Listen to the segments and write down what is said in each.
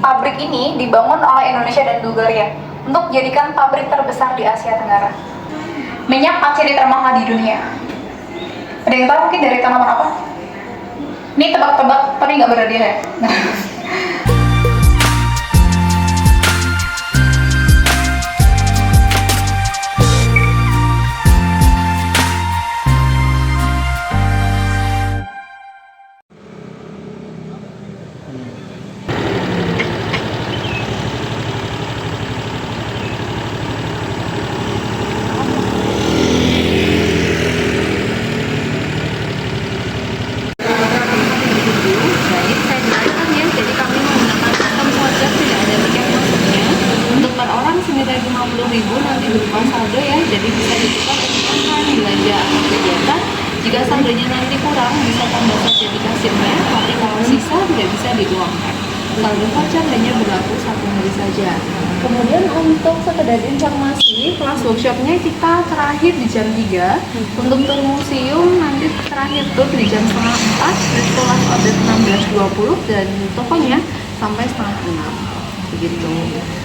Pabrik ini dibangun oleh Indonesia dan Bulgaria untuk jadikan pabrik terbesar di Asia Tenggara. Minyak pasir termahal di dunia. Ada yang tahu mungkin dari tanaman apa? Ini tebak-tebak tapi nggak berhadiah ya. Rp50.000 nanti berupa saldo ya, jadi bisa ditukar untuk makan, belanja atau kegiatan. Jika saldonya nanti kurang bisa tambah saja di kasirnya, tapi kalau sisa tidak bisa diuangkan. Saldo voucher hanya berlaku 1 hari saja. Kemudian untuk sekedar informasi, kelas workshopnya kita terakhir di jam 3. Untuk tur museum nanti terakhir tur di jam setengah 4, kelas order 16.20 dan tokonya sampai setengah 6. Begitu.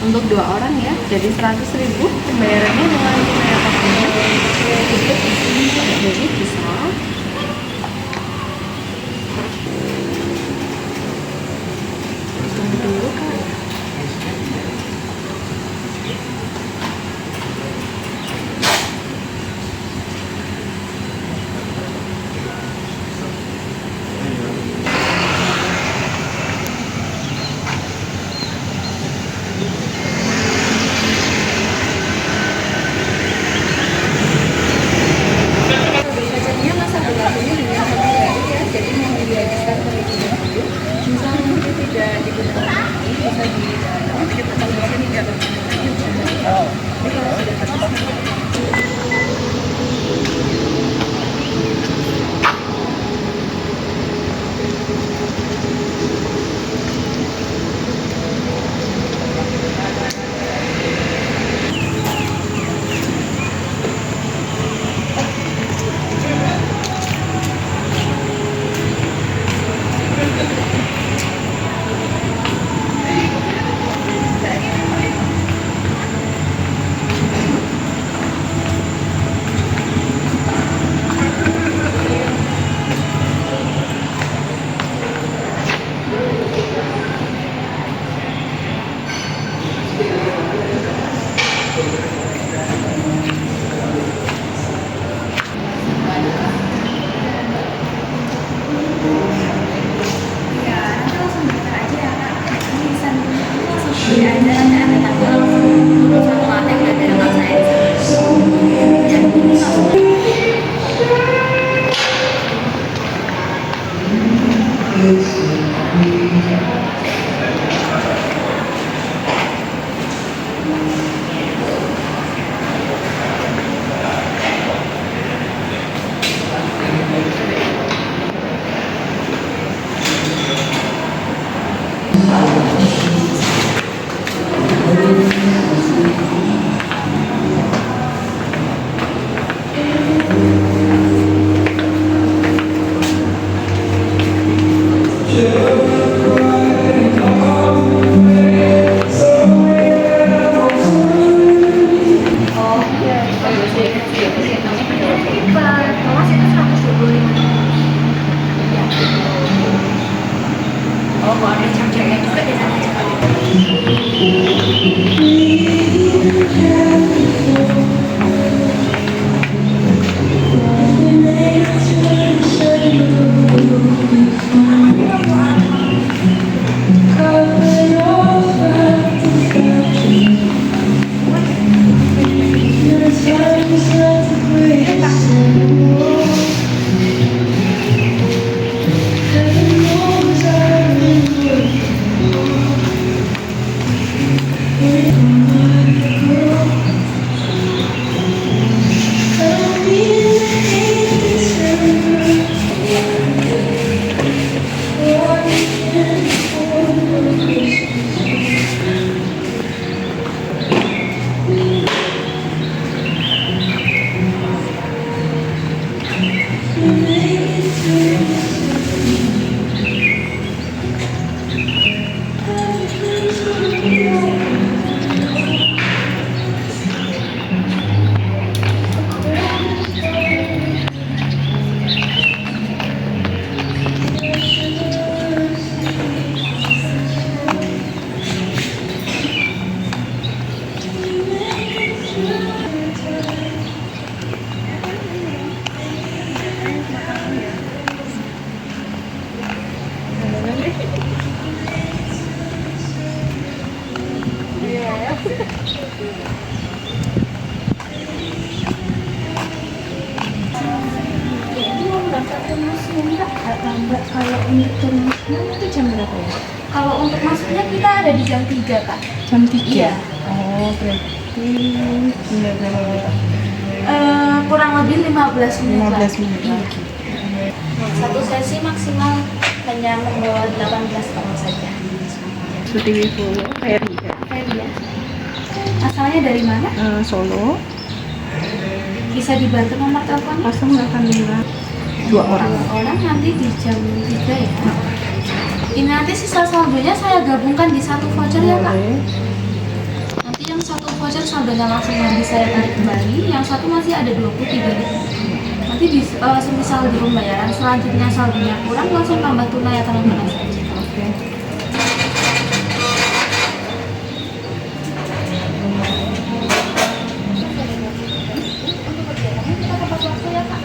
Untuk 2 orang ya, jadi 100.000 pembayarannya dengan tunai atau tunai. Ikut di sini jadi bisa. Tunggu dulu kan. Lambat kalau untuk termusnya itu jam berapa ya? Kalau untuk masuknya kita ada di jam 3 Kak. Jam 3? Iya. Oh, berarti benar-benar Kurang lebih 15 menit 15 menit Iya. lagi. Satu sesi maksimal hanya membawa 18 orang saja. Suti Wibowo, Ferry ya? Ferry ya. Asalnya dari mana? Solo, Bisa dibantu nomor teleponnya? 085 2 orang. Orang nanti di jam 3 ya. Ini nanti sisa saldonya saya gabungkan di satu voucher ya Kak. Boleh. Nanti yang satu voucher saldonya langsung nanti saya tarik kembali, yang satu masih ada 23.000. Nanti semisal di pembayaran selanjutnya saldonya kurang langsung tambah tunai atau non-tunai saja. Oke. Kita tepat waktu ya Kak.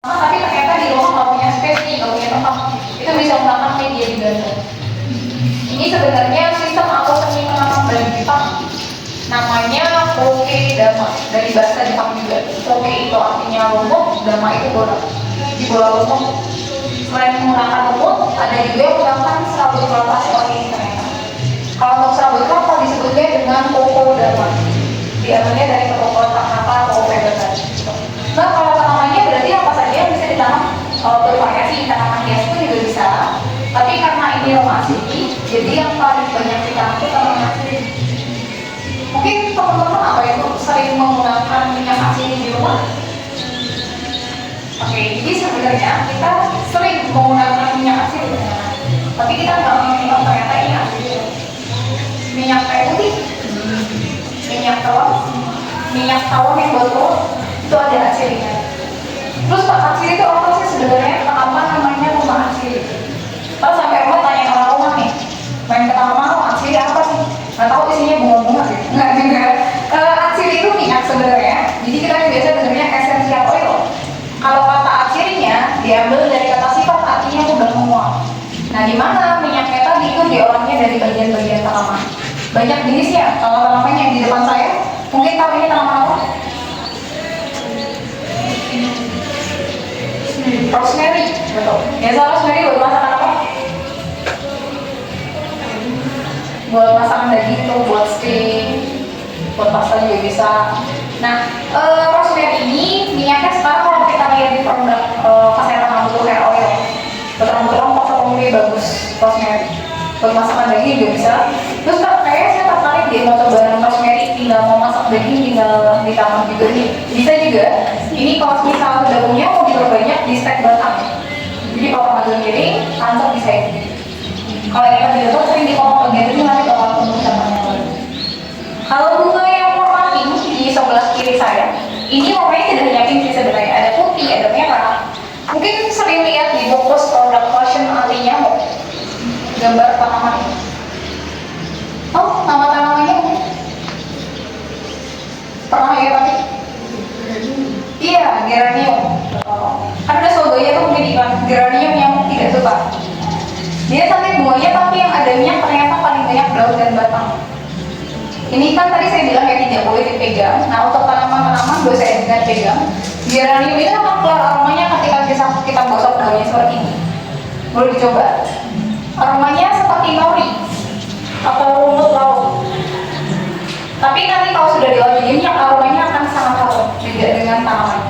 Tapi ternyata di rumah nggak punya space nih, nggak punya tempat. Itu bisa menggunakan media di Gaza. Ini sebenarnya sistem atau seni menanam bagi Jepang. Namanya Koke Dama, dari bahasa Jepang juga. Koke itu artinya lumut, Dama itu bola. Di bola lumut. Selain menggunakan lumut, ada juga yang menggunakan serabut kelapa seperti ini ternyata. Kalau untuk serabut kelapa disebutnya dengan Koko Dama. Diambilnya dari kelompok apa atau vegetan. Nah, kalau tanamannya berarti apa saja yang bisa ditanam? Bervariasi, tanaman hias pun juga bisa. Tapi karena ini rumah asli, jadi yang paling banyak ditanam itu tanaman asli. Mungkin teman-teman apa itu sering menggunakan minyak asli di rumah? Oke, jadi sebenarnya kita sering menggunakan minyak asli, tapi kita nggak mengingat ternyata ini asli. Minyak kayu putih, minyak tawon yang botol itu ada asilnya. Terus Pak Asil itu apa sih sebenarnya? Kenapa namanya rumah asil? Kalau sampai rumah tanya orang rumah nih, main ke taman rumah asil apa sih? Nggak tahu isinya bunga-bunga gitu. Nggak juga. Asil itu minyak sebenarnya. Jadi kita biasa dengarnya essential oil. Kalau kata asilnya diambil dari kata sifat, artinya mudah menguap. Nah, di mana minyaknya tadi itu diolahnya dari bagian-bagian tanaman. Banyak jenisnya. Kalau tanaman yang di depan saya, mungkin tahu ini tanaman apa? Rosemary, betul. Biasa rosemary buat masakan apa? Buat masakan daging tuh, buat steak, buat pasta juga bisa. Nah, rosemary ini minyaknya sekarang kalau kita lihat di produk kesehatan rambut hair oil, buat rambut rompok atau pemulih bagus rosemary. Buat masakan daging juga bisa. Terus kayaknya saya tertarik dia mau coba rosemary, tinggal mau masak daging tinggal ditambah juga nih. Bisa juga. Ini kalau misal dagingnya mau diperbanyak di stek batang. Jadi potong agak miring, tancap bisa ini. Kalau kita di dapur sering dipotong bagian ini nanti bakal tumbuh cabangnya lagi. Kalau bunga yang warna pink di sebelah kiri saya, ini warnanya tidak hanya pink sih sebenarnya, ada putih, ada merah. Mungkin sering lihat di bungkus produk fashion anti nyamuk. Gambar tanaman ini. Oh, nama tanamannya mungkin? Pernah lihat tadi? Iya, geranium. Kan ada logonya tuh mungkin iklan geranium yang tidak suka. Dia cantik bunganya, tapi yang ada minyak ternyata paling banyak daun dan batang. Ini kan tadi saya bilang ya tidak boleh dipegang. Nah, untuk tanaman-tanaman boleh saya dengan pegang. Geranium itu akan keluar aromanya ketika kita gosok daunnya seperti ini. Boleh dicoba. Aromanya seperti nori atau rumput laut. Tapi nanti kalau sudah diolah jadi minyak, aromanya akan sangat harum, beda dengan tanaman.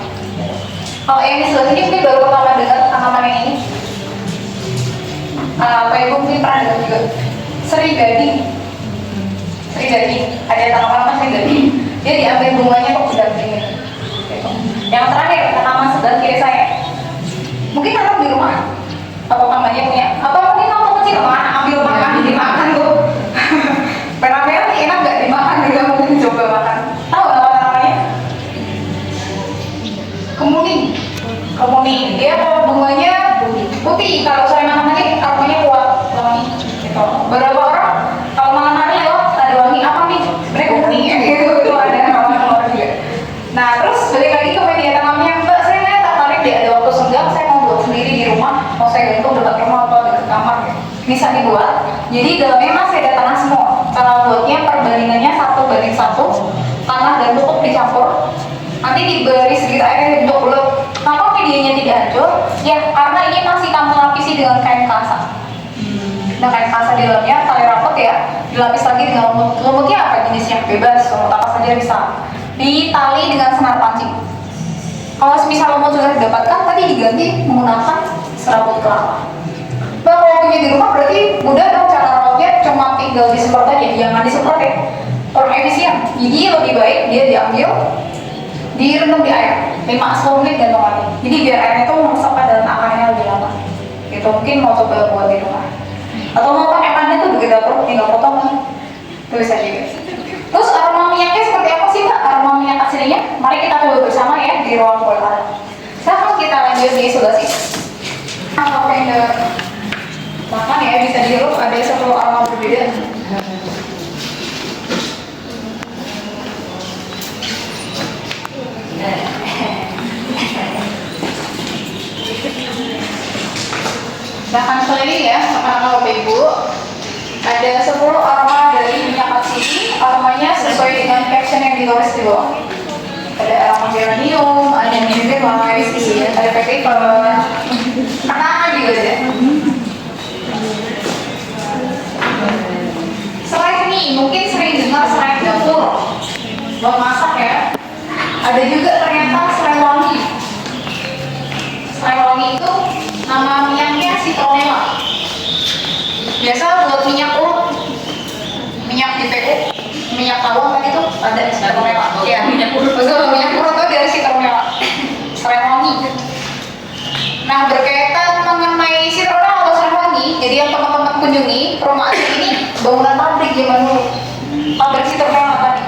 Kalau yang di sebelah sini mungkin baru pertama dengar tanaman yang ini. Pak Ibu mungkin pernah dengar juga. Serigadi. Ada tanaman apa serigadi? Dia diambil bunganya kok sudah begini. Yang terakhir tanaman sebelah kiri saya. Mungkin tanam di rumah. Atau kamarnya punya. Atau mungkin teman-teman sini beberapa orang kalau malam hari lewat ada wangi apa nih, sebenarnya kuning ya gitu, itu ada orang juga. Nah terus balik lagi ke media tanamnya, mbak saya tertarik deh, ada waktu senggang saya mau buat sendiri di rumah, mau saya gantung dekat rumah atau dekat kamar ya, bisa dibuat. Jadi dalamnya masih ada tanah semua, cara buatnya perbandingannya 1:1, tanah dan pupuk dicampur, nanti diberi sedikit air untuk bulat. Kenapa medianya tidak hancur? Ya karena ini masih kamu lapisi dengan kain kasa. Nah kain kasa di dalamnya tali rapot ya, dilapis lagi dengan lumut. Lumutnya apa jenisnya? Bebas, lumut apa saja bisa. Ditali dengan senar pancing. Kalau misal lumut sudah didapatkan, tadi diganti menggunakan serabut kelapa. Nah kalau punya di rumah berarti mudah dong cara rawatnya, cuma tinggal disemprot aja, jangan disemprot ya. Orang efisien. Jadi lebih baik dia diambil, direndam di air 5-10 menit dan lagi. Jadi biar airnya itu meresap ke dalam akarnya lebih lama. Itu mungkin mau coba buat di rumah. Atau mau pakai pandan tuh begitu perut tinggal potong kan. Itu bisa juga. Terus aroma minyaknya seperti apa sih mbak? Aroma minyak aslinya? Mari kita coba bersama ya di ruang pengolahan. Sekarang kita lanjut di sebelah sini. Lavender. Makan ya bisa dihirup, ada 10 aroma berbeda. Bahkan sekali ya, sama Bapak Ibu, ada 10 aroma dari minyak atsiri. Aromanya sesuai dengan caption yang ditulis di bawah. Ada aroma geranium, ada mint rice, ada pepper, kenangan juga ada. Selain ini, mungkin sering dengar serai dapur, buat masak ya. Ada juga ternyata serai wangi. Serai wangi itu nama minyaknya citronella. Biasa buat minyak urut, minyak di PU, minyak tawon kan itu ada citronella. Ya, minyak urut. Betul, minyak urut itu dari citronella. Serai wangi. Nah, berkaitan mengenai citronella atau serai wangi, jadi yang teman-teman kunjungi rumah asli ini bangunan pabrik zaman dulu. Pabrik citronella tadi.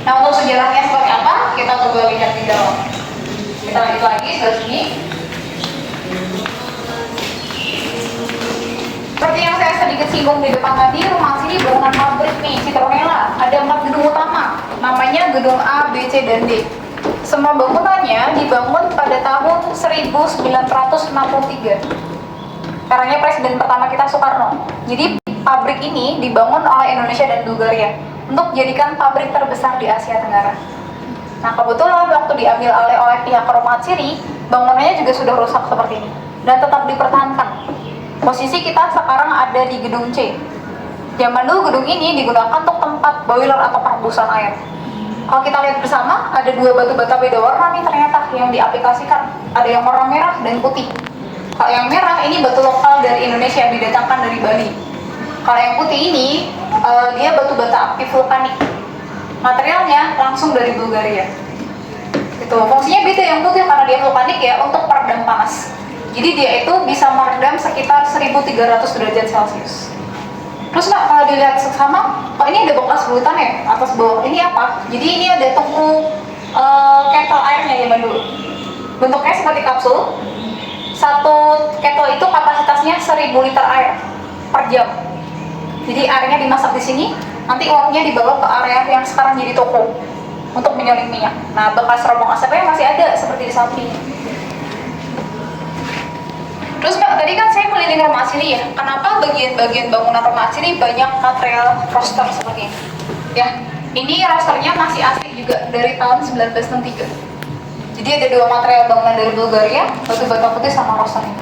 Nah, untuk sejarahnya seperti apa? Kita coba lihat di dalam. Kita lanjut lagi sebelah sini. Seperti yang saya sedikit singgung di depan tadi, rumah sini bangunan pabrik nih, citronella. Ada 4 gedung utama, namanya gedung A, B, C, dan D. Semua bangunannya dibangun pada tahun 1963. Karena Presiden pertama kita Soekarno. Jadi pabrik ini dibangun oleh Indonesia dan Bulgaria untuk jadikan pabrik terbesar di Asia Tenggara. Nah kebetulan waktu diambil alih oleh pihak rumah atsiri, bangunannya juga sudah rusak seperti ini dan tetap dipertahankan. Posisi kita sekarang ada di gedung C. Zaman dulu gedung ini digunakan untuk tempat boiler atau perebusan air. Kalau kita lihat bersama, ada 2 batu bata beda warna nih ternyata yang diaplikasikan. Ada yang warna merah dan putih. Kalau yang merah ini batu lokal dari Indonesia, didatangkan dari Bali. Kalau yang putih ini, dia batu bata aktif vulkanik. Materialnya langsung dari Bulgaria. Itu fungsinya beda, yang putih karena dia vulkanik ya, untuk peredam panas. Jadi dia itu bisa meredam sekitar 1300 derajat Celcius. Terus mbak kalau dilihat sama, oh ini ada bekas bulutan ya atas bawah. Ini apa? Jadi ini ada tungku kettle airnya zaman dulu. Bentuknya seperti kapsul. Satu kettle itu kapasitasnya 1000 liter air per jam. Jadi airnya dimasak di sini, nanti uapnya dibawa ke area yang sekarang jadi toko untuk menyuling minyak. Nah bekas rombong asapnya masih ada seperti di samping. Terus mbak, tadi kan saya keliling rumah asli ya, kenapa bagian-bagian bangunan rumah asli banyak material roster seperti ini? Ya, ini rosternya masih asli juga dari tahun 1963. Jadi ada 2 material bangunan dari Bulgaria, batu bata putih sama roster ini.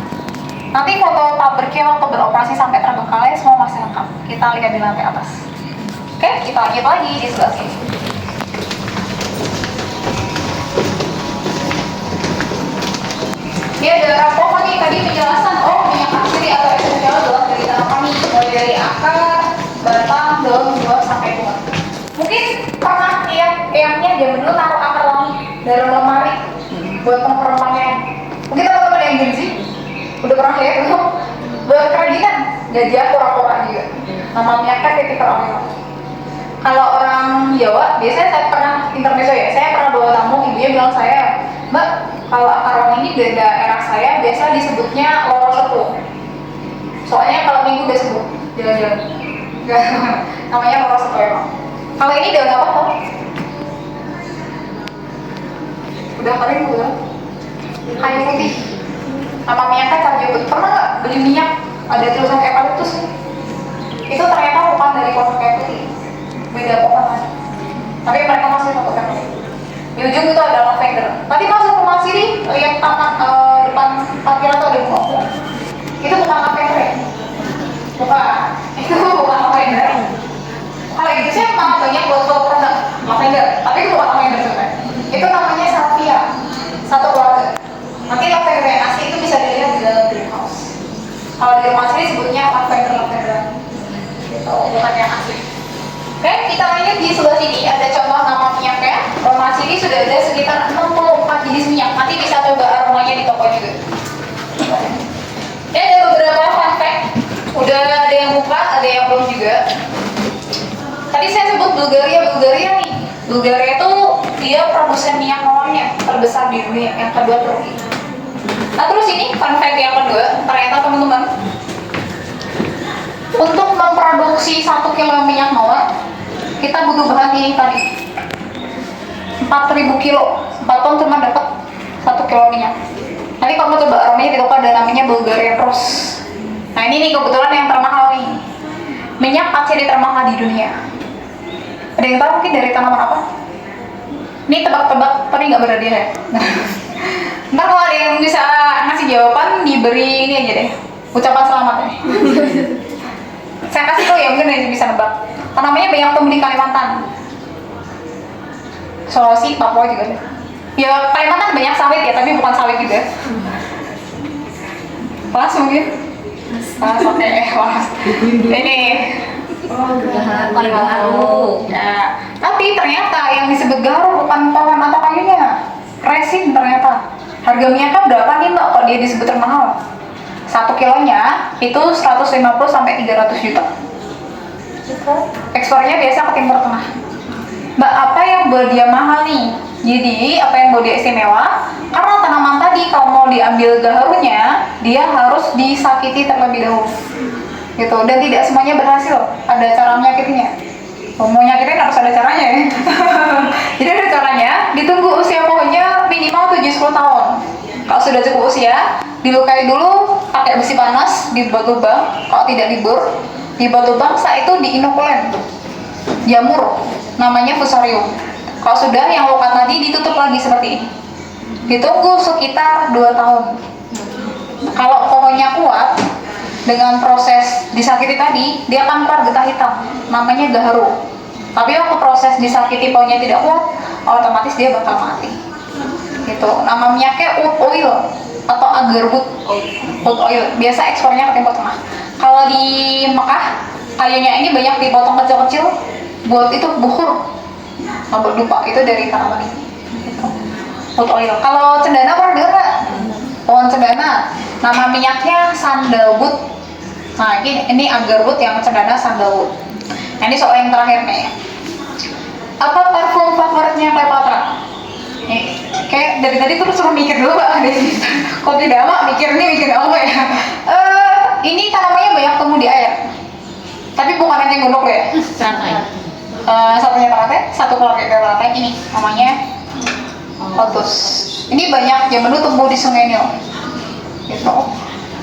Nanti foto pabriknya waktu beroperasi sampai terbengkalai semua masih lengkap. Kita lihat di lantai atas. Oke, kita lanjut lagi di sebelah sini. Ini ada rapor nih tadi penjelasan, oh minyak atsiri atau esensial adalah dari tanaman nih, mulai dari akar, batang, daun, buah sampai bunga. Mungkin pernah lihat eyangnya zaman dulu taruh akar wangi dalam lemari buat pengkeramannya. Mungkin teman-teman yang Gen Z udah pernah lihat belum? Buat kerajinan, gajah kura-kura juga. Namanya kan ketika orang. Kalau orang Jawa, biasanya saya pernah intermezzo ya, saya pernah bawa tamu, ibunya bilang saya, Mbak, kalau akar wangi ini dari daerah saya biasa disebutnya loro sepuh. Soalnya kalau minggu udah sembuh. Jalan-jalan. Enggak. Namanya Roro Sekoyo. Kalau ini daun apa tau? Udah kering belum? Kayu putih. Nama minyaknya Cardiobut. Pernah nggak beli minyak ada tulisan eukaliptus? Itu ternyata bukan dari pohon kayu putih. Beda pohon. Tapi mereka masih satu family. Di ujung itu ada lavender. Tadi masuk rumah sini, lihat taman depan parkiran tuh ada bunga. Itu bukan lavender ya? Bukan. Itu bukan lavender. Kalau itu sih malah banyak buat produk lavender. Tapi itu bukan lavender sebenarnya. Itu namanya salvia. Satu keluarga. Nanti lavender yang asli itu bisa dilihat di dalam greenhouse. Kalau di rumah sini sebutnya lavender. Gitu, bukan yang asli. Oke, kita lanjut di sebelah sini ada contoh nama minyaknya. Rumah sini sudah ada sekitar 64 jenis minyak. Nanti bisa coba aromanya di toko juga. Ini ada beberapa fun fact. Udah ada yang buka, ada yang belum juga. Tadi saya sebut Bulgaria nih. Bulgaria itu dia produsen minyak mawarnya terbesar di dunia. Yang kedua Turki. Nah terus ini fun fact yang kedua, ternyata teman-teman, untuk memproduksi 1 kilo minyak mawar kita butuh bahan ini tadi 4.000 kilo 4 ton cuma dapat 1 kilo minyak. Nanti kalau mau coba aromanya di toko ada namanya Bulgarian Rose. Nah ini nih kebetulan yang termahal nih, minyak paceri termahal di dunia. Ada yang tahu mungkin dari tanaman apa? Ini tebak-tebak tapi nggak berhadiah ya. Ntar kalau ada yang bisa ngasih jawaban diberi ini aja deh, ucapan selamat ya. Saya kasih tau ya, mungkin yang bisa nebak. Namanya banyak tumbuh di Kalimantan, Sulawesi, Papua juga. Ya Kalimantan banyak sawit ya, tapi bukan sawit juga. Pas mungkin? Pas, oke, pas. Ini gaharu. Ya, tapi ternyata yang disebut gaharu bukan pohon atau kayunya, resin ternyata. Harga minyaknya berapa nih mbak kalau dia disebut termahal? 1 kilonya itu 150 sampai 300 juta. Ekspornya biasa ke Timur Tengah. Mbak, apa yang buat dia mahal nih? Jadi, apa yang buat dia istimewa? Karena tanaman tadi kalau mau diambil gaharunya, dia harus disakiti terlebih dahulu. Gitu, dan tidak semuanya berhasil. Ada cara menyakitinya. Mau nyakitin harus ada caranya ya. Jadi ada caranya, ditunggu usia pohonnya minimal 7-10 tahun. Kalau sudah cukup usia, dilukai dulu pakai besi panas, dibuat lubang. Kalau tidak libur, dibuat lubang, saat itu diinokulen jamur, namanya fusarium. Kalau sudah yang luka tadi ditutup lagi seperti ini. Ditunggu sekitar 2 tahun. Kalau pohonnya kuat, dengan proses disakiti tadi, dia akan keluar getah hitam, namanya gaharu. Tapi waktu proses disakiti pohonnya tidak kuat, otomatis dia bakal mati. Gitu. Nama minyaknya oud oil atau agarwood oil. Biasa ekspornya ke Timur Tengah. Kalau di Mekah, kayunya ini banyak dipotong kecil-kecil buat itu bukhur. Buat dupa itu dari tanaman ini. Gitu. Oud oil. Kalau cendana pernah dengar nggak? Pohon cendana. Nama minyaknya sandalwood. Nah ini agarwood, yang cendana sandalwood. Nah, ini soal yang terakhir nih. Apa parfum favoritnya Cleopatra? Kayak dari tadi terus suruh mikir dulu Pak. Kok tidak mak mikir apa ya? Ini tanamannya banyak tumbuh di air. Tapi bukan yang gondok ya. Teratai. Satunya teratai, satu keluarga teratai ini namanya Lotus. Ini banyak zaman dulu tumbuh di Sungai Nil. Gitu.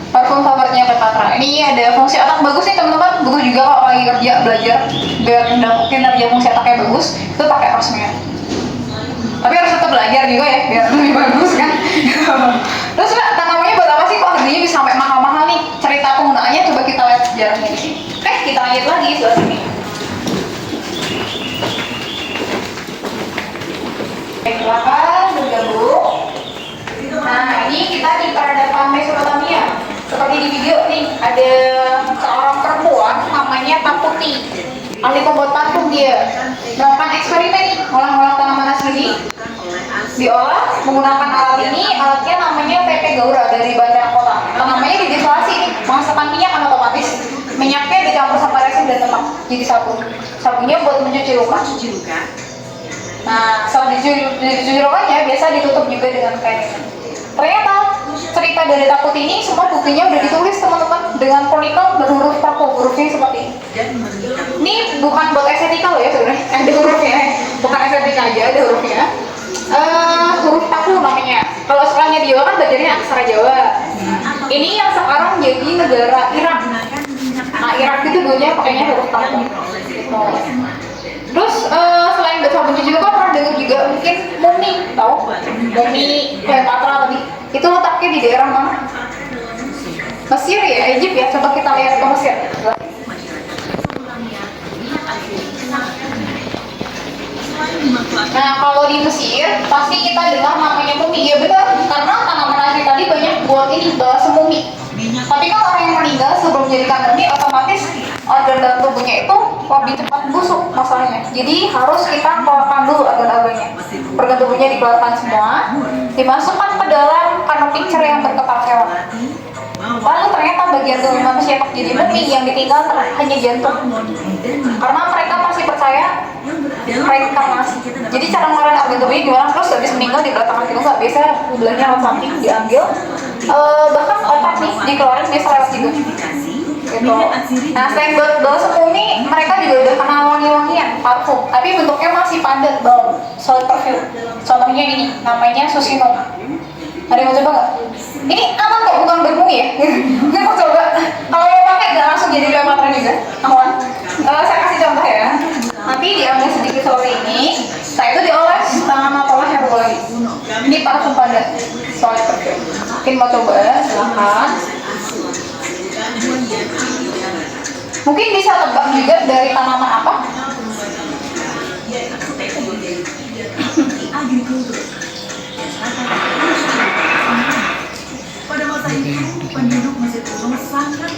Parfum favoritnya Cleopatra. Ini ada fungsi otak bagus nih teman-teman. Bagus juga kalau lagi kerja belajar biar kinerja fungsi otaknya bagus. Itu pakai rosemary. Tapi harus tetap belajar juga ya biar lebih bagus kan. Terus mbak, tanamannya buat apa sih kok harganya bisa sampai mahal-mahal nih? Cerita penggunaannya coba kita lihat sejarahnya di sini. Oke, kita lanjut lagi sebelah sini. Silakan bergabung. Nah, ini kita di peradaban Mesopotamia. Seperti di video nih, ada seorang perempuan namanya Taputi. Ahli pembuat parfum dia. Melakukan eksperimen nih, ngolah-ngolah tanaman asli. Diolah menggunakan alat ini, alatnya namanya PP Gaura dari Bandar Kota. Namanya didestilasi nih, menghasilkan minyak kan otomatis. Minyaknya dicampur sama resin dan lemak, jadi sabun. Sabunnya buat mencuci luka. Nah, setelah dicuci lukanya, biasa ditutup juga dengan kain. Ternyata cerita dari Taputi ini semua bukunya udah ditulis teman-teman dengan kronikal berhuruf Paku, hurufnya seperti orangnya dia kan belajarnya aksara Jawa. Ini yang sekarang jadi negara Irak. Nah, Irak itu dulunya pakainya huruf Tantum. Gitu. Terus selain bahasa Bunci juga kan pernah dengar juga mungkin Mumi, tahu? Mumi Cleopatra tadi. Itu letaknya di daerah mana? Mesir ya, Egypt ya. Coba kita lihat ke Mesir. Nah, kalau di Mesir pasti kita dengar namanya mumi. Ya benar, karena tanaman asli tadi banyak buat ini bahasa mumi. Tapi kan orang yang meninggal sebelum menjadikan mumi, otomatis organ dalam tubuhnya itu lebih cepat busuk masalahnya. Jadi harus kita keluarkan dulu organ-organnya. Organ tubuhnya dikeluarkan semua, dimasukkan ke dalam kantong picture yang berkepala hewan. Lalu ternyata bagian tubuh manusia yang jadi mumi yang ditinggal hanya jantung. Karena mereka masih percaya reinkarnasi. Jadi cara ngeluarin organ tubuhnya gimana? Terus habis meninggal di belakang itu nggak biasa belahnya lewat samping diambil. Bahkan otak nih dikeluarin biasa lewat hidung. Gitu. Nah, selain balsam mumi, mereka juga udah kenal wangi-wangian parfum, tapi bentuknya masih padat bau, solid perfume. Contohnya ini, namanya Susino. Ada yang mau coba nggak? Ini aman kok, bukan bermumi ya? Nggak mau coba. Kalau mau pakai nggak langsung jadi Cleopatra juga, aman. Saya kasih contoh ya. Nanti diambil sedikit seperti ini. Setelah itu dioles tangan atau leher lagi. Ini parfum padat, solid perfume. Mungkin mau coba, silahkan. Mungkin bisa tebak juga dari tanaman apa?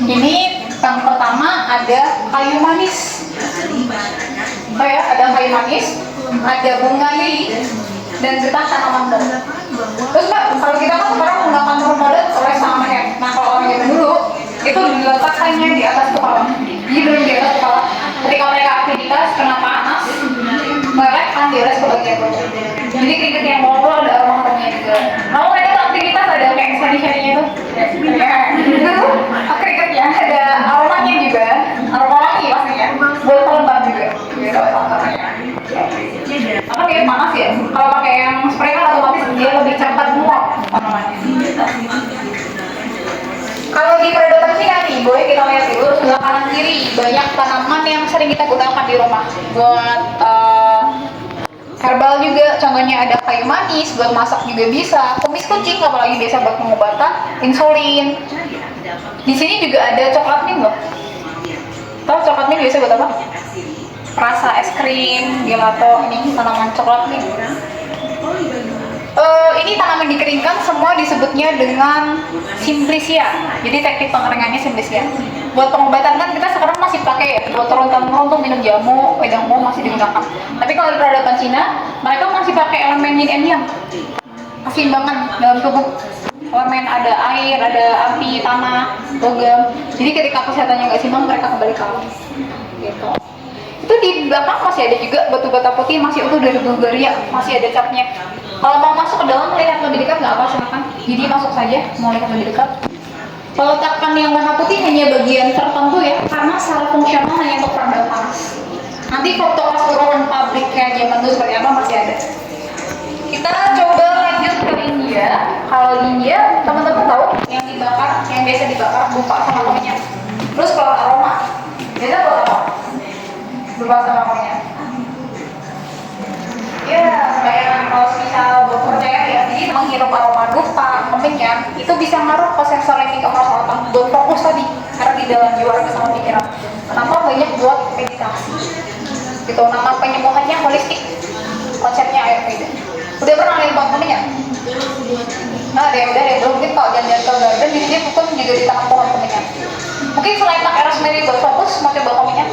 Ini yang pertama ada kayu manis. Oh ya, ada kayu manis, ada bunga lili, dan getah tanaman pohon. Terus Mbak, kalau kita kan sekarang menggunakan hormon oleh tanaman ya. Nah, kalau orang zaman dulu itu diletakkannya di atas kepala, belum di atas kepala. Ketika mereka aktivitas kena panas, mereka kan dioles ke bagian bawah. Jadi keringet yang bawah ada aroma-aromanya juga. Kalau mereka tuh aktivitas ada kayak shiny-shiny-nya tuh, itu tuh keringetnya ada aromanya juga, aroma wangi pastinya, buat pelembab juga. Gitu salah satunya. Karena dia panas ya. Kalau pakai yang spray kan otomatis dia lebih cepat muak tanamannya. Kalau di peradaban Cina nih, boleh kita lihat dulu sebelah kanan kiri banyak tanaman yang sering kita gunakan di rumah buat herbal juga. Contohnya ada kayu manis, buat masak juga bisa. Kumis kucing, apalagi biasa buat pengobatan, insulin. Di sini juga ada coklat mint loh. Tahu coklat mint biasa buat apa? Rasa es krim, gelato, ini tanaman coklat mint. Ini tanaman dikeringkan semua disebutnya dengan simplicia. Jadi teknik pengeringannya simplicia. Buat pengobatan kan kita sekarang masih pakai ya, buat turun-turun untuk minum jamu, wedang mau masih digunakan. Tapi kalau di peradaban Cina, mereka masih pakai elemen yin and yang, keseimbangan dalam tubuh. Elemen ada air, ada api, tanah, logam. Jadi ketika kesehatannya nggak seimbang, mereka kembali ke alam. Gitu. Itu di belakang masih ada juga batu-bata putih masih utuh dari Bulgaria, masih ada capnya. Kalau mau masuk ke dalam melihat lebih dekat nggak apa, silakan. Jadi masuk saja, mau lihat lebih dekat. Peletakan yang warna putih hanya bagian tertentu ya, karena secara fungsional hanya untuk peredam panas. Nanti foto keseluruhan pabrik kayak zaman dulu seperti apa masih ada. Kita coba lanjut ke India. Kalau di India, teman-teman tahu yang dibakar, yang biasa dibakar buka sama minyak. Terus keluar aroma. Biasa buat apa? Buka sama minyak. Ya, kayak kalau misal percaya ya, jadi menghirup aroma dupa, minyak, itu bisa ngaruh ke sensor lembik ke otak buat fokus tadi, karena di dalam jiwa sama pikiran. Kenapa banyak buat meditasi? Gitu, nama penyembuhannya holistik, konsepnya Ayurveda. Udah pernah lihat bang minyak? Nah, ada yang udah, belum. Mungkin kalau jalan-jalan ke garden, di sini pun juga ditanam pohon minyak. Mungkin selain pakai rosemary buat fokus, mau coba minyak?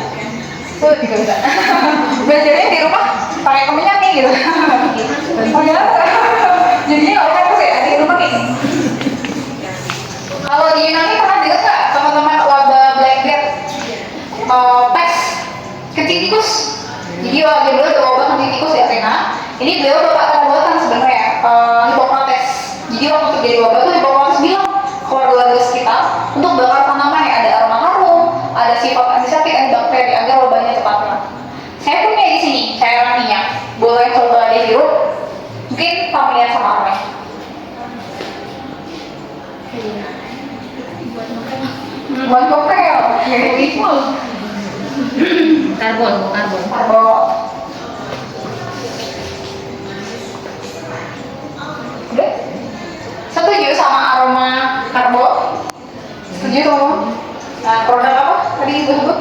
Tuh juga bisa. Belajarnya di rumah pakai minyak nih gitu. Oh ya? Jadinya nggak fokus ya di rumah nih. Kalau di Yunani pernah dengar nggak teman-teman wabah Black Death, pest kencing tikus? Jadi waktu dulu ada wabah kencing tikus di Athena. Ini beliau bapak pengobatan sebenarnya, Hippocrates. Jadi waktu terjadi wabah itu Hippocrates bilang keluarga sekitar untuk bakar tanaman yang ada aroma harum, ada sifat antiseptik, antibakteri agar wabahnya cepat hilang. Saya punya di sini cairan minyak, boleh coba dihirup. Mungkin familiar sama aromanya. Karbon. Karbon. Udah? Setuju sama aroma karbon? Setuju dong? Nah, produk apa? Tadi itu sebut?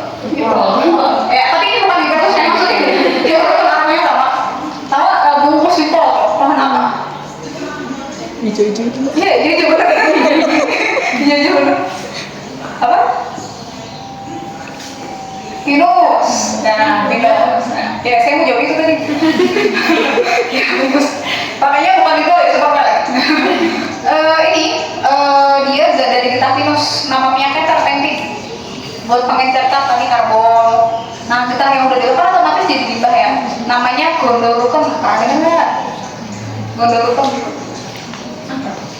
Tapi ini bukan dibungkus ya maksudnya. Dia produk aromanya sama. Sama bungkus Wipol. Tahan apa? Hijau-hijau itu. Iya, hijau bener. Hijau bener. Apa? Pinus. Nah, pinus. Ya, saya mau jawab itu tadi. Ya, pinus. Makanya bukan itu ya, super melek. Dia zat dari getah pinus. Nama minyaknya terpenting. Buat pengencer tadi karbon. Nah, getah yang udah dilepas otomatis jadi limbah ya. Namanya gondorucum. Pernah dengar nggak? Gondorucum.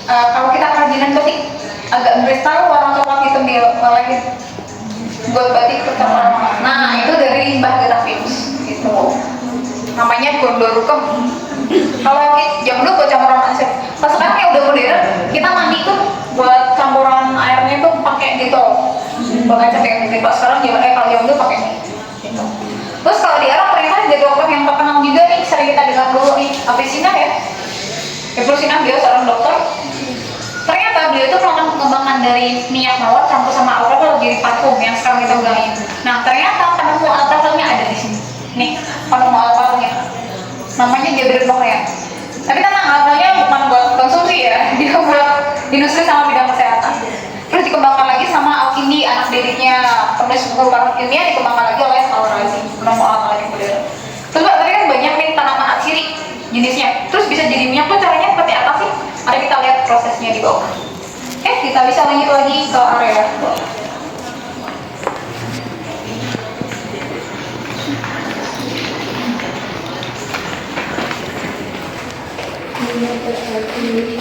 Kalau kita kerajinan batik agak kristal warna coklat hitam dilelehin buat batik tercampuran. Nah, itu dari limbah getah pinus gitu. Namanya gondorucum. Kalau zaman dulu buat campuran air, pas sekarang yang udah modern, kita mandi tuh buat campuran airnya tuh pakai ditol. Buat cat yang gede. Pas sekarang kalau zaman dulu pakai ini. Gitu. Terus kalau di Arab ternyata jadi dokter yang terkenal juga nih, sering kita dengar dulu nih, Avicenna ya. Avicenna dia seorang dokter. Ternyata beliau itu melakukan pengembangan dari minyak mawar campur sama alkohol jadi parfum yang sekarang kita gunain. Nah, ternyata penemu alkoholnya ada di sini. Nih, penemu alkoholnya. Namanya Jabir Nohya. Tapi tenang, alkoholnya bukan buat konsumsi ya, dia buat industri sama bidang kesehatan. Terus dikembangkan lagi sama Al-Kindi, anak dirinya penulis buku ilmiah, dikembangkan lagi oleh Al-Razi, penemu alkohol yang modern. Terus tadi kan banyak nih tanaman atsiri jenisnya. Terus bisa jadi minyak tuh caranya seperti apa sih? Mari kita lihat prosesnya di bawah. Kita bisa lanjut lagi ke area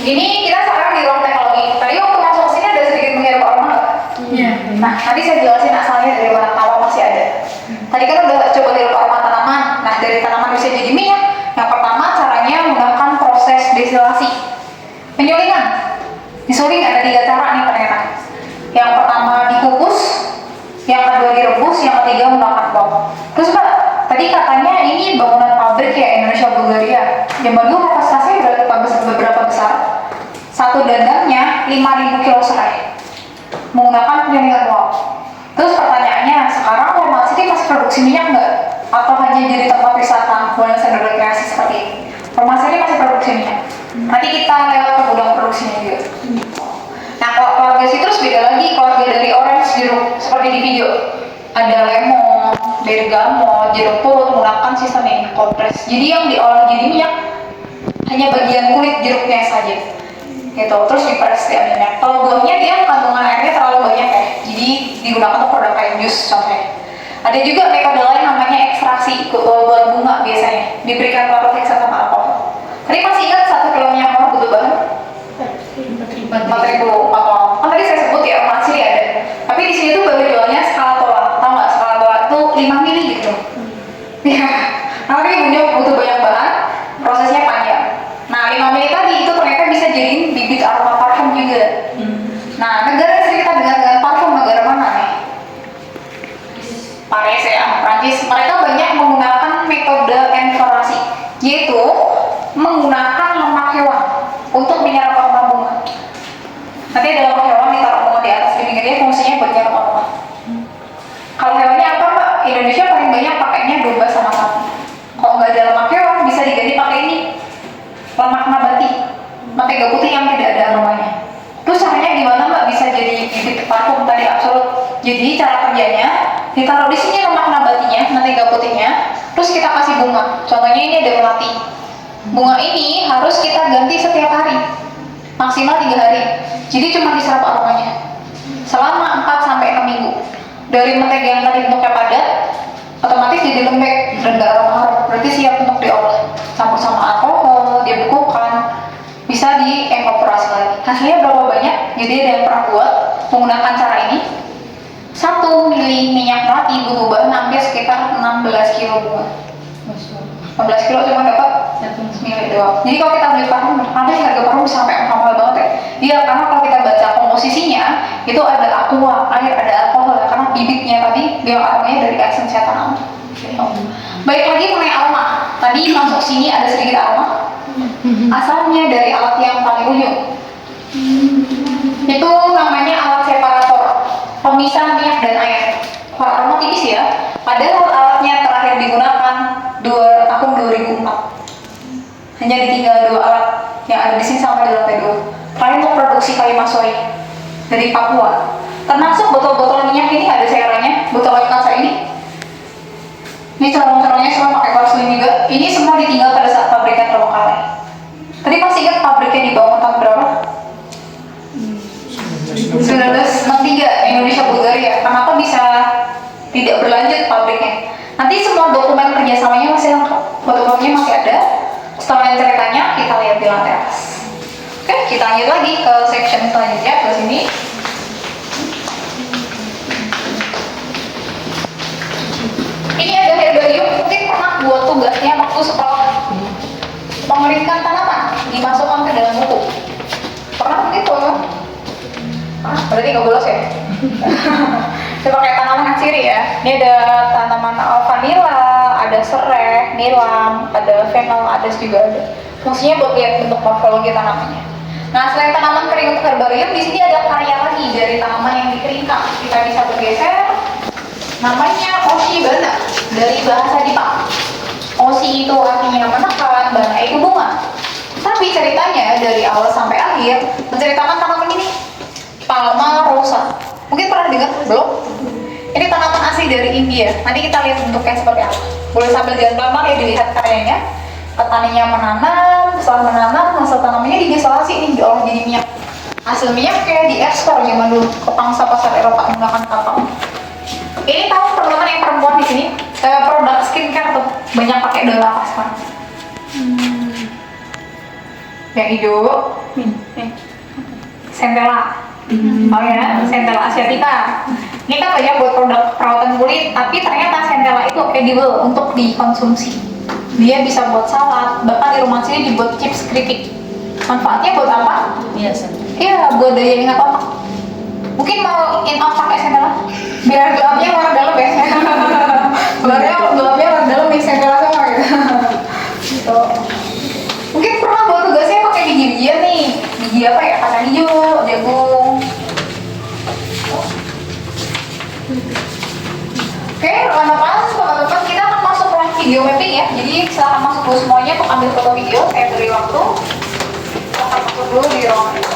ini. Kita sekarang di ruang teknologi. Tadi waktu masuk sini ada sedikit menghirup aroma nggak? Iya. Nah, nanti saya jelasin asalnya dari mana, kalau masih ada. Tadi kan udah coba hirup aroma tanaman. Nah, dari tanaman bisa jadi minyak. Yang pertama caranya menggunakan proses destilasi. Penyulingan. Disuling ada 3 cara nih ternyata. Yang pertama dikukus, yang kedua direbus, yang ketiga menggunakan bom. Terus Mbak, tadi katanya ini bangunan pabrik ya, Indonesia Bulgaria. Zaman dulu kapasitasnya berapa besar? Satu dandangnya 5.000 kilo serai. Menggunakan penyulingan uap. Terus pertanyaannya, sekarang World City masih produksi minyak nggak? Atau hanya jadi tempat wisata, wellness dan rekreasi seperti ini? World City masih produksi minyak. Nanti kita lewat ke gudang produksinya juga. Nah, kalau keluarga citrus beda lagi, keluarga dari orange jeruk seperti di video. Ada lemon, bergamot, jeruk purut menggunakan sistem ini kompres. Jadi yang diolah jadi minyak hanya bagian kulit jeruknya saja. Gitu. Terus diperes di minyak. Kalau buahnya dia kandungan airnya terlalu banyak ya. Jadi digunakan untuk produk kayak jus contohnya. Ada juga metode lain namanya ekstraksi buah bunga biasanya. Diberikan larut heksa sama alkohol. Tadi masih ingat 1 kilo minyak mawar butuh bahan? 4.000 ton. Kan tadi saya sebut ya, masih ada. Tapi di sini tuh baru jualnya skala tola. Tahu nggak skala tola itu 5 mili gitu. Ya, nanti punya butuh banyak bahan, prosesnya panjang. Nah, 5 mili tadi itu ternyata bisa jadiin bibit aroma parfum juga. Nah, negara yang sering kita dengar dengan parfum negara mana nih? Paris ya, Prancis. Mereka banyak menggunakan metode enforasi, yaitu menggunakan lemak hewan untuk menyerap aroma bunga. Nanti ada lemak hewan ditaruh bunga di atas, di pinggirnya fungsinya buat nyerap aroma. Kalau hewannya apa Mbak? Indonesia paling banyak pakainya domba sama sapi. Kalau nggak ada lemak hewan, bisa diganti pakai ini, lemak nabati, mentega putih yang tidak ada aromanya. Terus caranya gimana Mbak bisa jadi bibit parfum tadi absolut? Jadi cara kerjanya ditaruh di sini lemak nabatinya, mentega putihnya, terus kita kasih bunga. Contohnya ini ada melati. Bunga ini harus kita ganti setiap hari, maksimal 3 hari. Jadi cuma diserap aromanya selama 4 sampai 6 minggu. Dari mentega yang tadi bentuknya padat, otomatis jadi lembek dan gak aroma harum. Berarti siap untuk diolah. Campur sama alkohol, dibekukan, bisa diengoperasi lagi. Hasilnya berapa banyak? Jadi ada yang pernah buat menggunakan cara ini. 1 mili minyak melati butuh bahan hampir sekitar 16 kilo bunga. 16 kilo cuma dapat 1 mili doang. Jadi kalau kita beli parfum, ada harga parfum sampai mahal banget ya. Iya, karena kalau kita baca komposisinya itu ada aqua, air, ada alkohol ya, karena bibit biang aromanya dari esensia tanaman. Baik lagi mengenai aroma. Tadi masuk sini ada sedikit aroma. Asalnya dari alat yang paling ujung. Itu namanya alat separator, pemisah minyak dan air. Kalau aroma tipis ya. Padahal alatnya terakhir digunakan tahun 2004. Hanya ditinggal 2 alat yang ada di sini sampai di lantai 2. Terakhir untuk produksi kayu masoi dari Papua. Termasuk botol-botol minyak ini ada cairannya, botol kaca ini. Ini corong-corongnya semua pakai porselin juga. Ini semua ditinggal pada saat pabriknya terbengkalai. Tadi masih ingat pabriknya dibangun tahun berapa? 1963, Indonesia Bulgaria. Kenapa bisa tidak berlanjut pabriknya? Nanti semua dokumen kerjasamanya masih lengkap, foto-fotonya masih ada. Setelah ceritanya kita lihat di lantai atas. Oke, kita lanjut lagi ke section selanjutnya, ke sini. Ini ada herbarium, mungkin pernah buat tugasnya waktu sekolah mengeringkan tanaman, dimasukkan ke dalam buku. Pernah begitu? Berarti nggak bolos ya? Kita pakai tanaman atsiri ya. Ini ada tanaman vanila, ada serai, nilam, ada fennel, ada juga ada. Fungsinya buat lihat bentuk morfologi tanamannya. Nah, selain tanaman kering untuk herbarium, di sini ada karya lagi dari tanaman yang dikeringkan. Kita bisa bergeser. Namanya oshibana, dari bahasa Jepang. Oshi itu artinya menekan, bana itu bunga. Tapi ceritanya dari awal sampai akhir menceritakan tanaman ini. Palma rosa. Mungkin pernah dengar? Belum? Ini tanaman asli dari India. Nanti kita lihat bentuknya seperti apa. Boleh sambil jalan pelan-pelan ya dilihat karyanya. Petaninya menanam, setelah menanam hasil tanamannya didesolasi nih, diolah jadi minyak. Hasil minyak kayak diekspor zaman dulu ke pangsa pasar Eropa menggunakan kapal. Ini tahu teman-teman yang perempuan di sini produk skincare tuh banyak pakai doa lapas kan? Yang hijau, nih, Centella. Oh ya, Centella asiatica. Ini kan banyak buat produk perawatan kulit, tapi ternyata Centella itu edible untuk dikonsumsi. Dia bisa buat salad, bahkan di rumah sini dibuat chips keripik. Manfaatnya buat apa? Iya, buat daya ingat otak. Mungkin mau in out pakai Centella, biar gelapnya warna dalam ya. gelapnya warna dalam nih Centella semua gitu. Mungkin pernah buat tugasnya pakai biji-bijian nih. Biji apa ya? Kacang hijau, jagung. Oke, teman-teman, kita akan masuk ruang video mapping ya. Jadi silahkan masuk dulu semuanya untuk ambil foto video. Saya beri waktu. Silahkan masuk dulu di ruangan itu.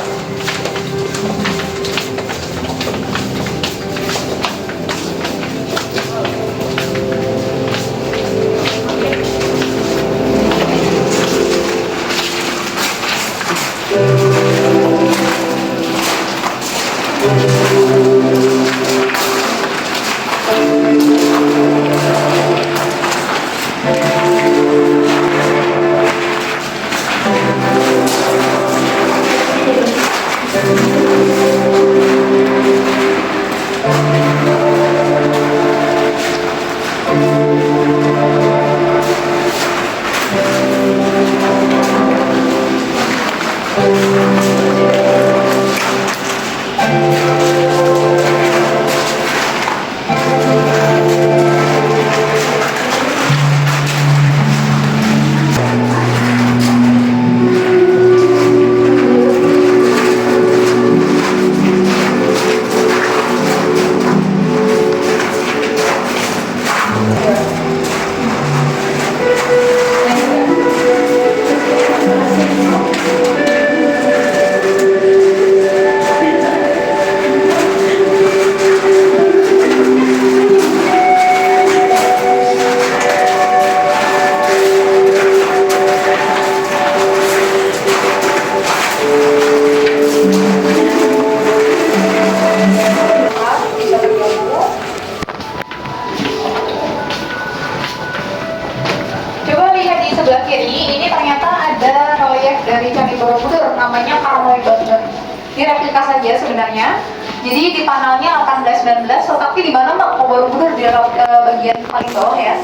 Ini replika saja sebenarnya. Jadi di panelnya 18-19, tetapi di mana Mbak Borobudur di bagian paling bawah ya.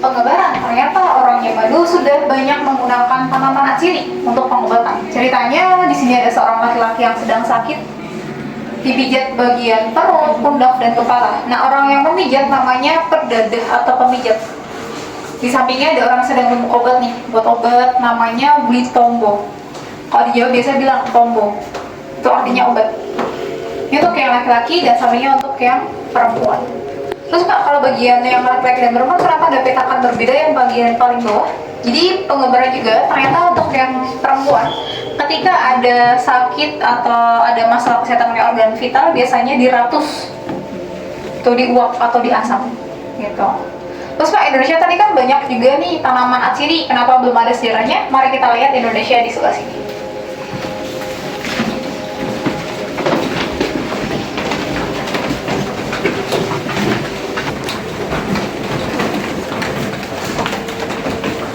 Pengembaraan, ternyata orang Zaman dulu sudah banyak menggunakan tanaman atsiri untuk pengobatan. Ceritanya di sini ada seorang laki-laki yang sedang sakit. dipijat bagian perut, pundak, dan kepala. Nah, orang yang memijat namanya perdadah atau pemijat. Di sampingnya ada orang sedang minum obat nih, buat obat namanya beli tombo. Kalau di Jawa biasa bilang tombo, itu artinya obat. Ini untuk yang laki-laki dan sampingnya untuk yang perempuan. Terus Pak, kalau bagian yang laki-laki dan perempuan kenapa ada petakan berbeda yang bagian paling bawah? Jadi penggambaran juga ternyata untuk yang perempuan ketika ada sakit atau ada masalah kesehatan organ vital biasanya diratus atau diuap atau diasam gitu. Terus Pak, Indonesia tadi kan banyak juga nih tanaman atsiri, kenapa belum ada sejarahnya? Mari kita lihat Indonesia di sebelah sini.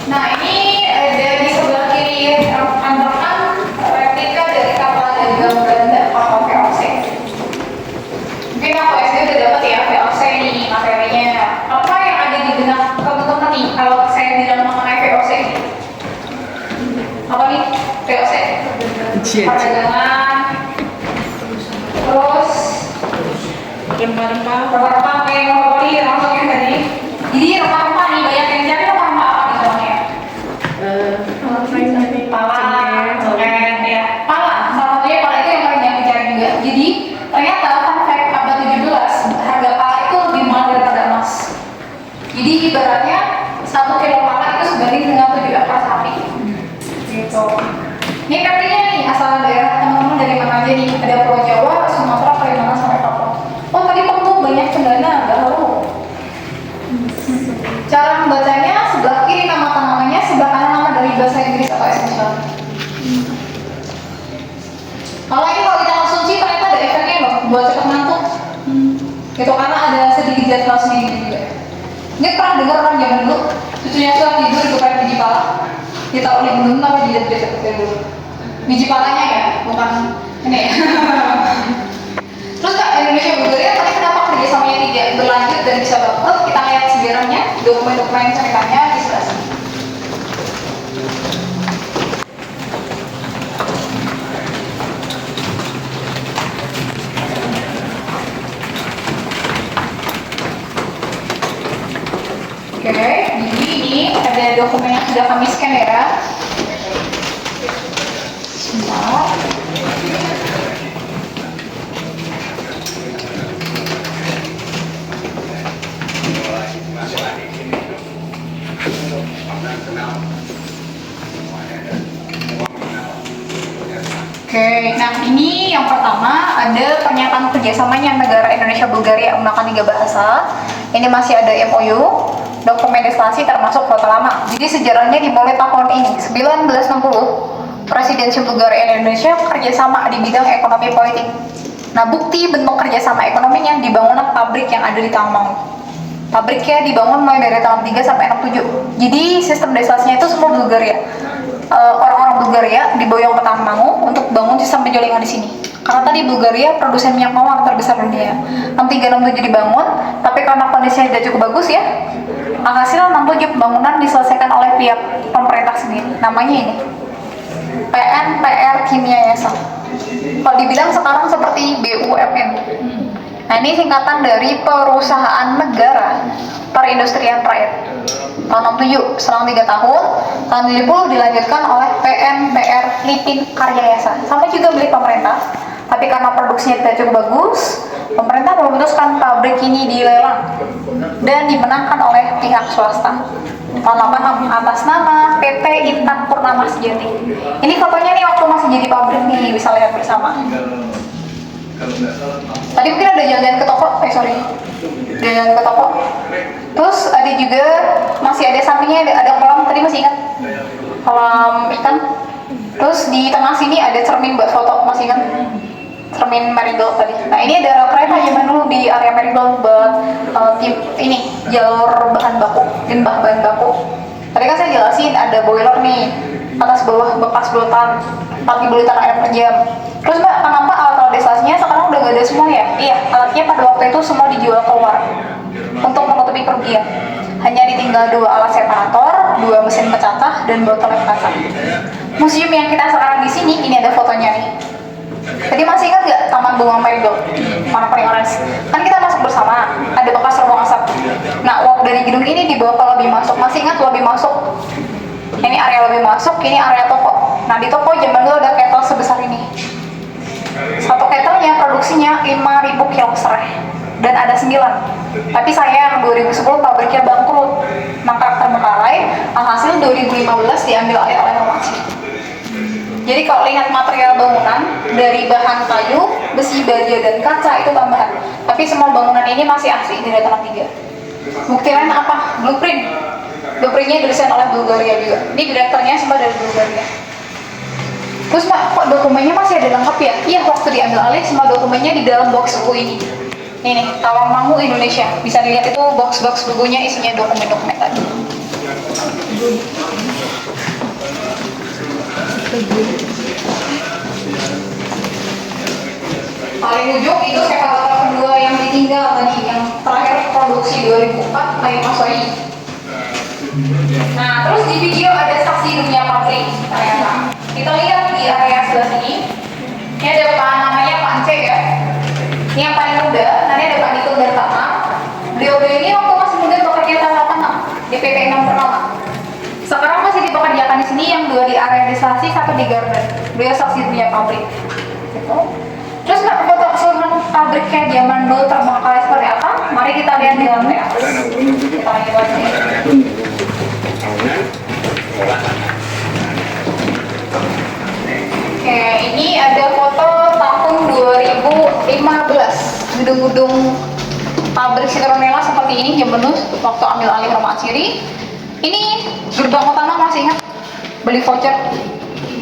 Nah, ini ada di sebelah kiri rekan-rekan replika dari kapal dagang Belanda atau VOC. Mungkin aku SD udah dapat ya VOC nih materinya. Apa yang ada di benak teman-teman nih kalau saya bilang mengenai VOC? Apa nih VOC? Perdagangan. Terus Rempah-rempah. rempah-rempah kayak ngomong langsung yang tadi. Jadi rempah-rempah nih banyak yang cari rempah-rempah apa nih soalnya? Pala, cengkeh, ya. Pala, salah satunya pala itu yang paling banyak dicari juga. Jadi ternyata fun fact abad 17 harga pala itu lebih mahal daripada emas. Jadi ibaratnya 1 kilo pala itu sebanding dengan 7 ekor sapi. Gitu. Ini kartunya nih asal daerah teman-teman dari mana aja nih? Ada Pulau Jawa, Sumatera, Kalimantan sampai Papua. Oh tadi kamu banyak cendana, baru. Cara membacanya sebelah kiri nama tanamannya, sebelah kanan nama dari bahasa Inggris atau essential. Kalau ini kalau kita konsumsi ternyata ada efeknya loh, buat cepat ngantuk. Gitu karena ada sedikit zat plasma gitu juga. Ini pernah dengar orang zaman dulu, cucunya suka tidur bukan biji pala, ditaruh di gunung apa jidat dulu. Biji palanya ya, bukan ini ya. Terus Kak, Indonesia Bulgaria tadi kenapa kerjasamanya tidak berlanjut dan bisa bangkrut? Kita lihat sejarahnya, dokumen-dokumen ceritanya di sebelah sini. Oke, jadi ini ada dokumen yang sudah kami scan ya. Sebentar. Oke, nah ini yang pertama ada pernyataan kerjasamanya negara Indonesia Bulgaria menggunakan 3 bahasa. Ini masih ada MOU, dokumentasi termasuk foto lama. Jadi sejarahnya dimulai tahun ini 1960. Presidensi Bulgaria Indonesia kerjasama di bidang ekonomi politik. Nah bukti bentuk kerjasama ekonominya dibangunan pabrik yang ada di Tawangmangu. Pabriknya dibangun mulai dari tahun 3 sampai 67. Jadi sistem desasnya itu semua Bulgaria. Orang-orang Bulgaria diboyong ke Tawangmangu untuk bangun sistem penjualan di sini. Karena tadi Bulgaria produsen minyak mawar terbesar di dunia. 6367 dibangun, tapi karena kondisinya tidak cukup bagus ya, hasil 67 pembangunan diselesaikan oleh pihak pemerintah sendiri. Namanya ini PNPR Kimia Yasa. Kalau dibilang sekarang seperti BUMN. Nah ini singkatan dari Perusahaan Negara Perindustrian Rakyat. Tahun 67, selang 3 tahun, tahun 2010 dilanjutkan oleh PNPR Lipin Karya Yasa. Sama juga milik pemerintah, tapi karena produksinya tidak cukup bagus, pemerintah memutuskan pabrik ini dilelang dan dimenangkan oleh pihak swasta. Tahun 86 atas nama PT Intan Purnama Sejati. Ini fotonya nih waktu masih jadi pabrik nih, bisa lihat bersama. Tadi mungkin ada jalan-jalan ke toko, jalan-jalan ke toko. Terus ada juga masih ada sampingnya ada kolam, tadi masih ingat? Kolam ikan. Terus di tengah sini ada cermin buat foto, masih ingat? Cermin Marigold tadi. Nah ini ada kereta zaman dulu di area Marigold buat ini jalur bahan baku, limbah bahan baku. Tadi kan saya jelasin ada boiler nih, atas bawah bekas blotan 40 liter air per jam. Terus Mbak, kenapa alat-alat desasnya sekarang udah gak ada semua ya? Iya, alatnya pada waktu itu semua dijual keluar untuk menutupi kerugian. Hanya ditinggal 2 alat separator, 2 mesin pecatah, dan botol kaca. Museum yang kita sekarang di sini, ini ada fotonya nih. Tadi masih ingat nggak taman bunga marigold? Warna paling orange. Kan kita masuk bersama, ada bekas ruang asap. Nah, walk dari gedung ini dibawa ke lobby masuk. Masih ingat lobby masuk? Ini area lobby masuk, ini area toko. Nah, di toko zaman dulu ada kettle sebesar ini. Satu kettlenya produksinya 5.000 kilo serai. Dan ada 9. Tapi sayang 2010 pabriknya bangkrut, mangkrak terbengkalai. Alhasil 2015 diambil alih oleh Romaci. Jadi kalau lihat material bangunan dari bahan kayu, besi, baja, dan kaca itu tambahan. Tapi semua bangunan ini masih asli dari tanah 3. Bukti lain apa? Blueprint. Blueprintnya didesain oleh Bulgaria juga. Ini direkturnya semua dari Bulgaria. Terus Mbak, kok dokumennya masih ada lengkap ya? Iya, waktu diambil alih semua dokumennya di dalam box buku ini. Ini Tawangmangu Indonesia. Bisa dilihat itu box-box bukunya isinya dokumen-dokumen tadi. Paling ujung itu eskavator kedua yang ditinggal tadi, yang terakhir produksi 2004 kayak Masoi. Nah, terus di video ada saksi dunia pabrik ternyata. Kita lihat di area sebelah sini. Ini ada Pak namanya Pak Ance ya. Ini yang paling muda. Nanti ada Pak Dikun dan Pak Mak. Beliau ini waktu masih muda bekerja tahun 86 di PT Enam Permata. Sekarang masih dipekerjakan di sini, yang 2 di area destilasi, 1 di garden. Beliau saksi dunia pabrik. Gitu. Terus nggak foto keseluruhan pabriknya zaman dulu terbengkalai seperti apa? Mari kita lihat di lantai atas. Kita lihat lagi. Oke, ini ada foto tahun 2015. Gedung-gedung pabrik Citronella seperti ini zaman dulu waktu ambil alih Roma Aciri. Ini gerbang utama masih ingat? Beli voucher.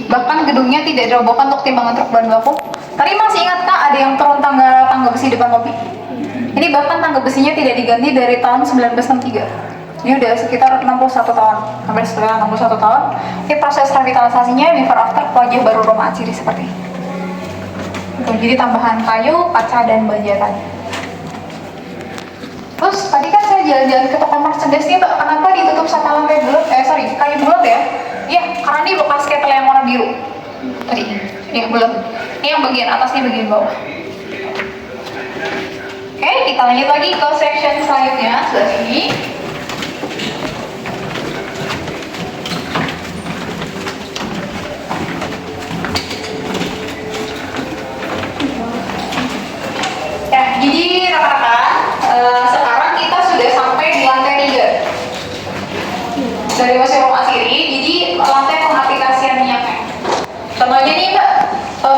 Bahkan gedungnya tidak dirobohkan untuk timbangan truk bahan baku. Tadi masih ingat Kak, ada yang turun tangga besi depan lobi? Ini bahkan tangga besinya tidak diganti dari tahun 1963. Ini udah sekitar 61 tahun, hampir sekitar 61 tahun. Ini proses revitalisasinya before after wajah baru Roma Aciri seperti ini. Jadi tambahan kayu, kaca, dan baja tadi. Terus tadi kan saya jalan-jalan ke toko Mercedes nih Mbak, kenapa ditutup sama lantai bulat? Kayu bulat ya? Iya, karena ini bekas kettle yang warna biru. Tadi, iya bulat. Ini yang bagian atas, ini bagian bawah. Oke, kita lanjut lagi ke section selanjutnya, sebelah sini. Ya, jadi rekan-rekan, sekarang kita sudah sampai di lantai 3 dari Museum Asiri. Jadi lantai pengaplikasian minyaknya. Contohnya nih Mbak,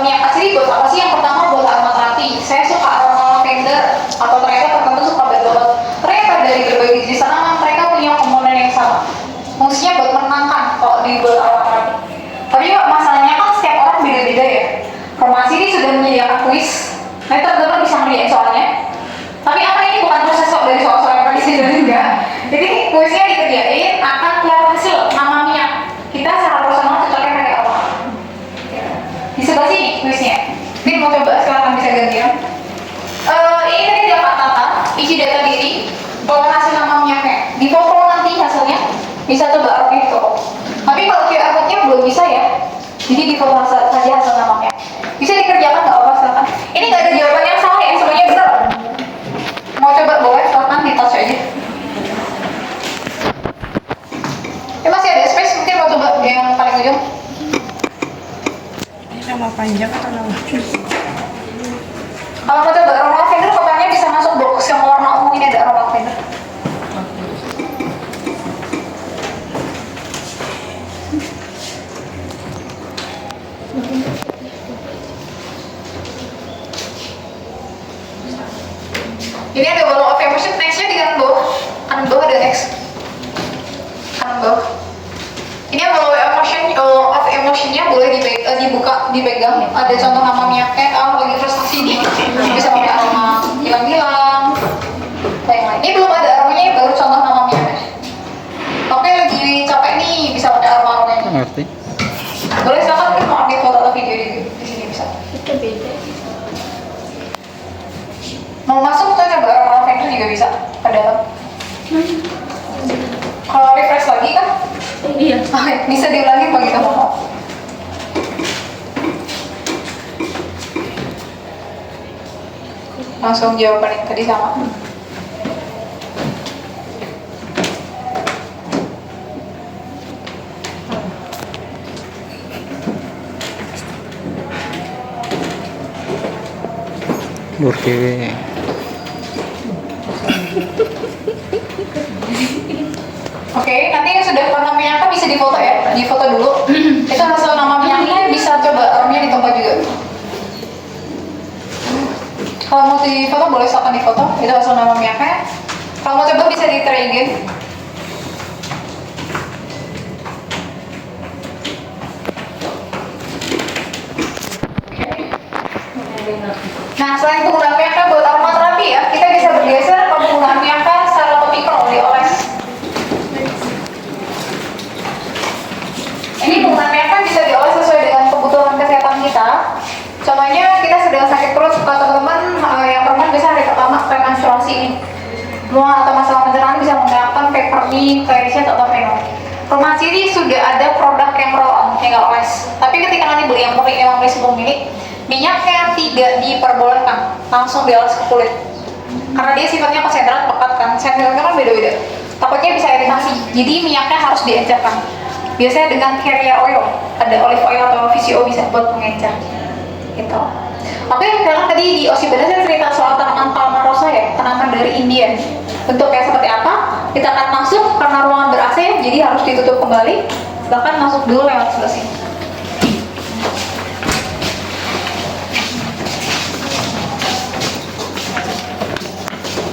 minyak asiri buat apa sih? Yang pertama buat aromaterapi. Saya suka aroma lavender, atau ternyata tertentu suka berdoa. Ternyata dari berbagai jenis tanaman mereka punya komponen yang sama. Fungsinya buat menenangkan kalau dibuat aromaterapi. Tapi Mbak, masalahnya kan setiap orang beda-beda ya. Roma Asiri sudah menyediakan kuis. Nanti teman-teman bisa ngerjain soalnya. Tapi apa ini bukan proses dari soal-soal yang tadi saya enggak. Jadi kuisnya dikerjain akan keluar hasil nama minyak. Kita secara personal cocoknya pakai apa? Di sebelah sini kuisnya. Ini mau coba silahkan bisa gantian. Ini tadi dapat data, isi data diri, keluar hasil nama minyaknya. Di foto nanti hasilnya bisa coba oke di toko. Tapi kalau QR code-nya belum bisa ya. Jadi di foto saja hasil namanya. Bisa dikerjakan nggak apa silakan. Ini nggak ada jawaban yang salah ya, semuanya benar. Mau coba boleh silakan di touch aja. Ya masih ada space, mungkin mau coba yang paling ujung. Ini nama panjang atau nama? Kalau mau coba aroma lavender, fotonya bisa masuk box yang warna ungu ini, ada aroma lavender. Ini ada wall of emotion, nextnya di kanan bawah ada next. Kanan bawah. Ini wall of emotionnya boleh dipegang. Ada contoh nama minyaknya, lagi frustasi nih, bisa pakai aroma hilang-hilang. Ini belum ada aromanya, baru contoh nama minyaknya. Oke, lagi capek nih, bisa pakai aroma-aromanya. Ngerti? Boleh silakan mungkin mau ambil foto atau video di sini bisa. Itu beda. Mau masuk tuh coba aroma lavender juga bisa ke dalam. Kalau refresh lagi kan? Iya. Oke, bisa diulangi begitu mau. langsung jawaban yang tadi sama. Oke. Oke, nanti yang sudah warna minyaknya bisa difoto ya, difoto dulu. Itu hasil nama minyaknya bisa coba aromnya ditempat juga. Kalau mau difoto boleh silakan difoto, itu hasil nama minyaknya. Kalau mau coba bisa di try again. Nah, selain penggunaan minyaknya buat aromaterapi ya, kita bisa bergeser ke penggunaan minyaknya secara topikal dioles. Ini penggunaan minyaknya bisa dioles sesuai dengan kebutuhan kesehatan kita. Contohnya kita sedang sakit perut, kalau teman-teman yang perempuan bisa hari pertama premenstruasi ini, mual atau masalah pencernaan bisa menggunakan peppermint, clariset atau fenol. Rumah Siri sudah ada produk yang roll on, tinggal oles. Tapi ketika nanti beli yang murni 50 ml, minyaknya tidak diperbolehkan langsung dioles ke kulit. Karena dia sifatnya konsentrat pekat kan, sensitifnya kan beda-beda. Takutnya bisa iritasi, jadi minyaknya harus diencerkan. Biasanya dengan carrier oil, ada olive oil atau VCO bisa buat mengencer. Gitu. Oke, sekarang tadi di Osibana saya cerita soal tanaman Palmarosa ya, tanaman dari India. Bentuknya seperti apa? Kita akan masuk karena ruangan ber-AC, jadi harus ditutup kembali. Bahkan masuk dulu lewat sebelah sini.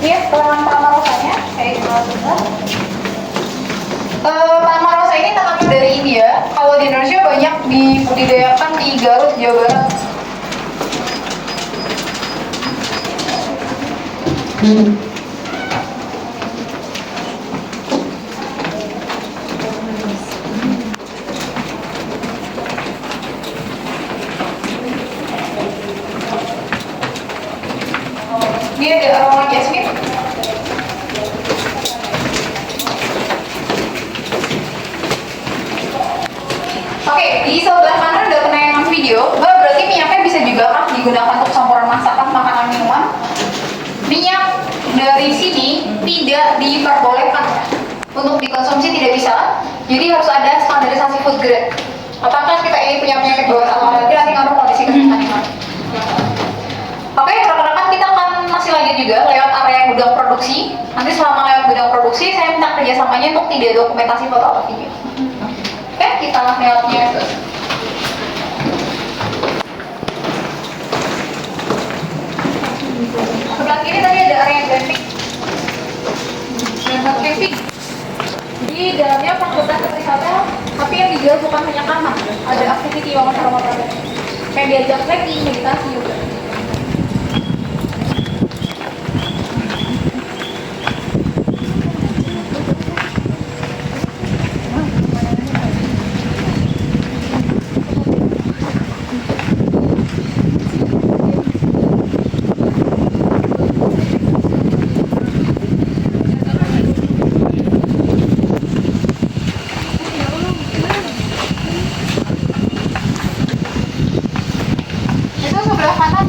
Ini tanaman Palmarosanya, saya jual sebentar. Palmarosa ini tanaman dari India. Kalau di Indonesia banyak dibudidayakan di Garut, Jawa Barat. Ini ada aroma jasmine. Oke, di sebelah kanan udah penayangan video. Berarti minyaknya bisa juga kan digunakan untuk campuran masakan, makanan, minuman. Minyak dari sini tidak diperbolehkan untuk dikonsumsi, tidak bisa. Jadi harus ada standarisasi food grade. Apakah kita ini punya penyakit bawaan atau alergi, nanti ngaruh kondisi kesehatan. Oke, rekan-rekan kita akan masih lanjut juga lewat area gudang produksi. Nanti selama lewat gudang produksi, saya minta kerjasamanya untuk tidak dokumentasi foto atau video. Oke, kita lewatnya itu. Sebelah kiri tadi ada area grafik. Grafik camping. Di dalamnya fakultas kesehatan, tapi yang dijual bukan hanya kamar. Ada activity yang sama-sama. Kayak diajak trekking, meditasi juga. Itu sebelah kanan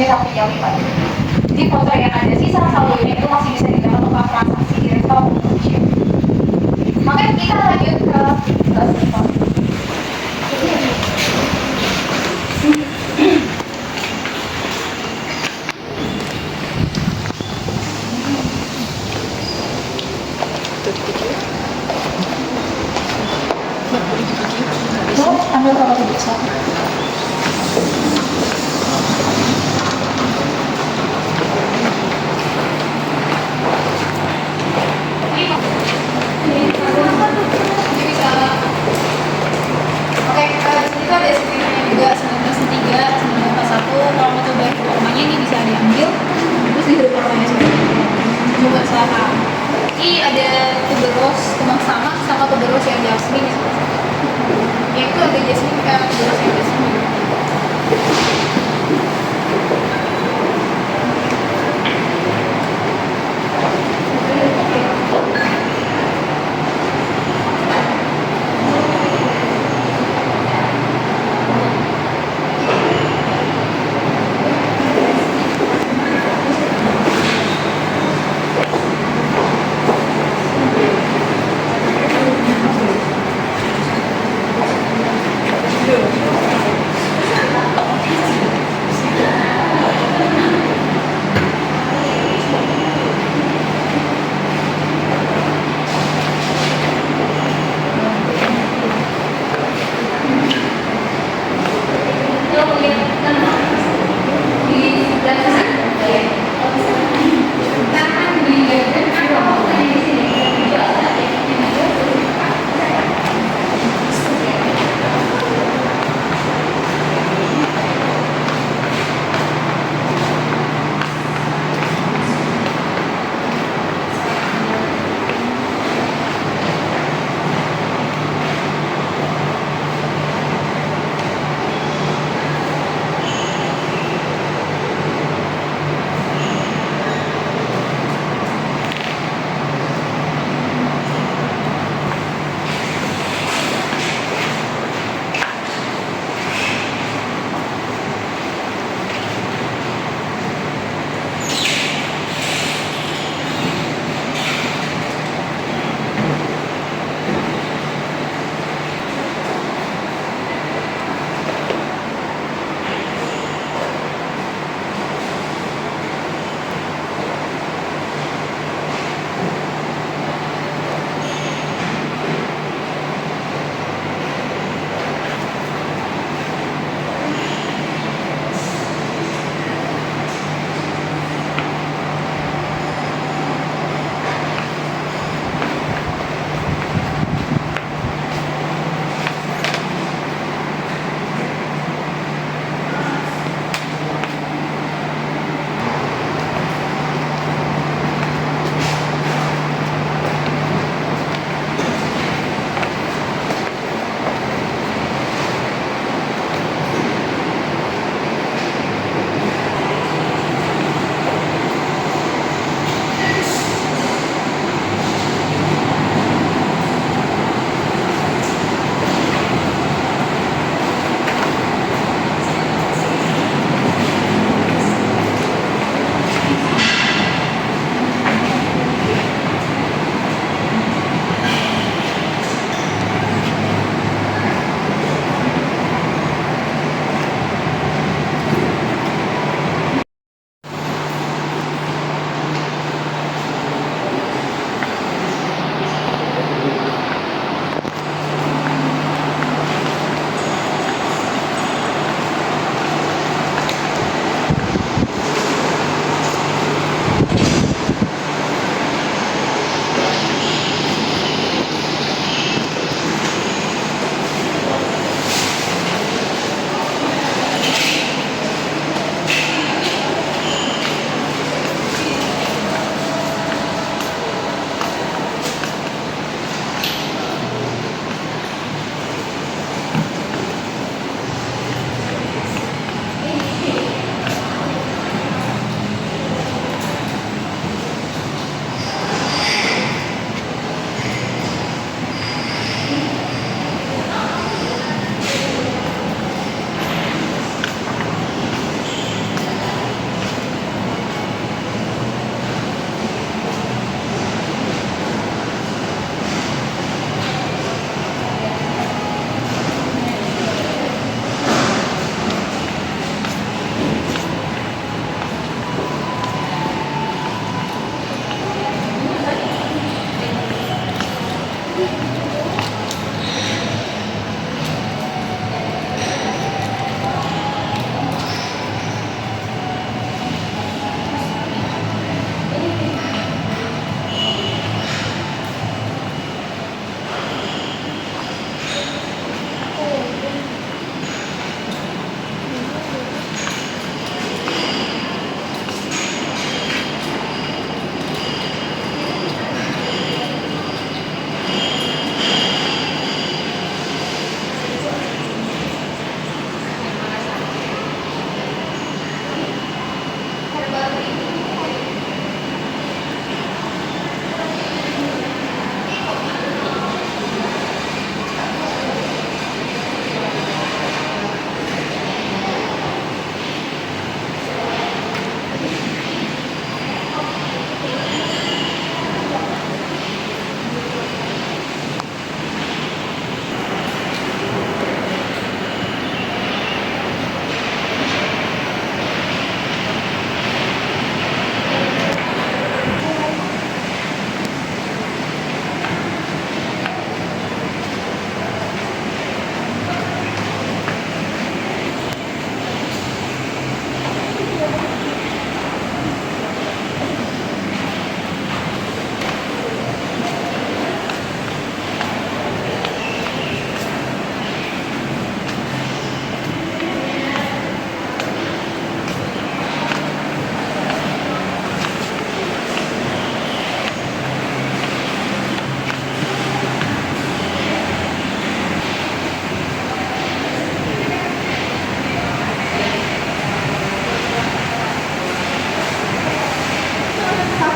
sampai jam 5. Jadi foto yang ada sisa saldonya itu masih bisa digunakan untuk transaksi di restoran Indonesia. Makanya kita lanjut ke restoran. Ambil kalau bisa. Oke, di sini tuh ada screenernya juga 19.3, 19.1. Kalau mau coba performanya ini bisa diambil, terus dihirup performanya seperti itu. Coba sekarang. Ini ada tuberose kembang sama tuberose yang jasmine. Yaitu ada jasmine kayak tuberose yang jasmine.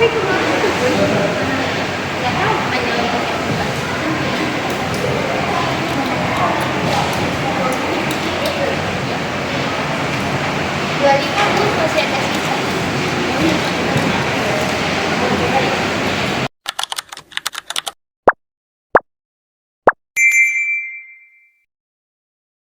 Tapi kemana?